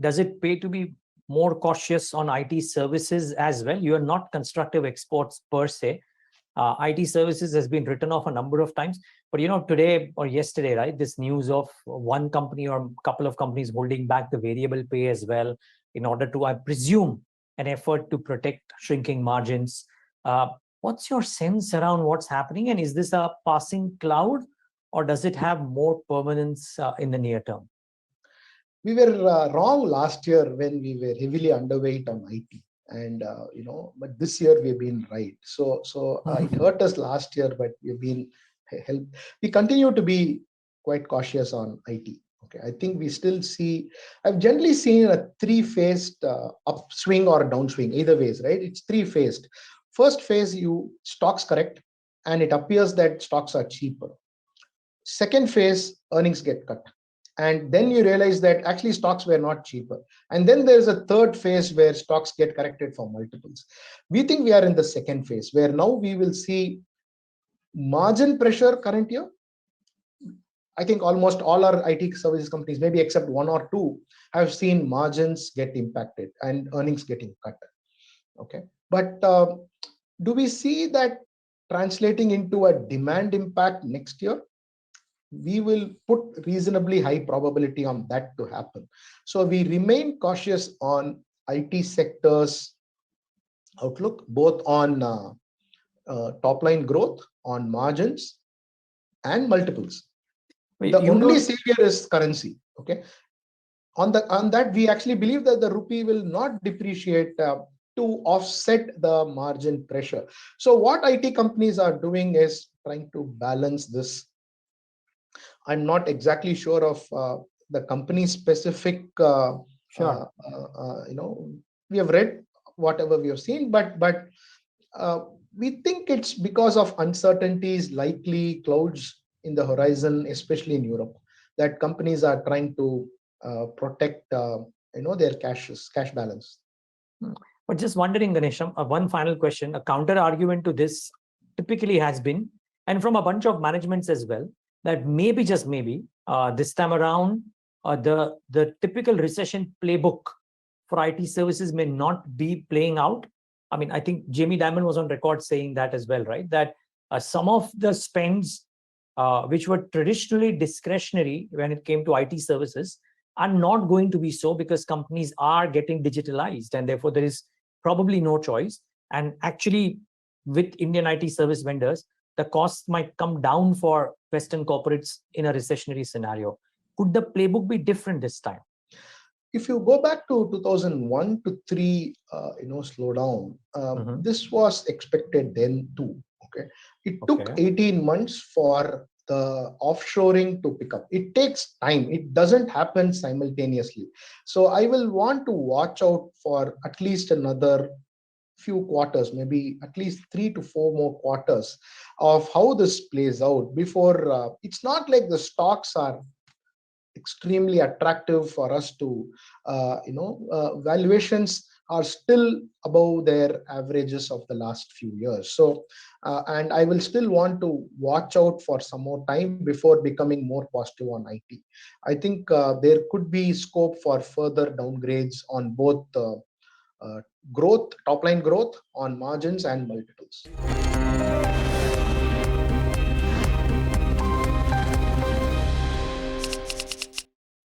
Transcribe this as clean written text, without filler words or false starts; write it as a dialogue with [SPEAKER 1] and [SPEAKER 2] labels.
[SPEAKER 1] does it pay to be more cautious on IT services as well? You are not constructive exports per se. IT services has been written off a number of times, but today or yesterday, right, this news of one company or a couple of companies holding back the variable pay as well in order to, I presume, an effort to protect shrinking margins. What's your sense around what's happening, and is this a passing cloud, or does it have more permanence in the near term?
[SPEAKER 2] We were wrong last year when we were heavily underweight on IT, and but this year we've been right. So it hurt us last year, but we've been helped. We continue to be quite cautious on IT. Okay, I think we still see. I've generally seen a three-phased upswing or downswing, either ways, right? It's three-phased. First phase, stocks correct, and it appears that stocks are cheaper. Second phase, earnings get cut. And then you realize that actually stocks were not cheaper. And then there's a third phase where stocks get corrected for multiples. We think we are in the second phase, where now we will see margin pressure current year. I think almost all our IT services companies, maybe except one or two, have seen margins get impacted and earnings getting cut. Okay, but do we see that translating into a demand impact next year? We will put reasonably high probability on that to happen. So we remain cautious on IT sector's outlook, both on top line growth, on margins, and multiples. The only savior is currency. Okay, on that we actually believe that the rupee will not depreciate to offset the margin pressure. So what IT companies are doing is trying to balance this. I'm not exactly sure of the company specific.
[SPEAKER 1] Sure.
[SPEAKER 2] We have read whatever we have seen, but we think it's because of uncertainties, likely clouds in the horizon, especially in Europe, that companies are trying to protect their cash balance.
[SPEAKER 1] But just wondering, Ganeshram, one final question. A counter argument to this typically has been, and from a bunch of managements as well, that maybe, just maybe, this time around, the typical recession playbook for IT services may not be playing out. I mean, I think Jamie Dimon was on record saying that as well, right? That some of the spends which were traditionally discretionary when it came to IT services are not going to be so, because companies are getting digitalized, and therefore there is probably no choice. And actually, with Indian IT service vendors, the costs might come down for Western corporates in a recessionary scenario. Could the playbook be different this time?
[SPEAKER 2] If you go back to 2001 to 3, slowdown, this was expected then too. Okay, it took 18 months for the offshoring to pick up. It takes time. It doesn't happen simultaneously. So I will want to watch out for at least another few quarters, maybe at least 3 to 4 more quarters of how this plays out before. It's not like the stocks are extremely attractive for us to, valuations are still above their averages of the last few years. So, and I will still want to watch out for some more time before becoming more positive on IT. I think there could be scope for further downgrades on both growth, top line growth, on margins and multiples.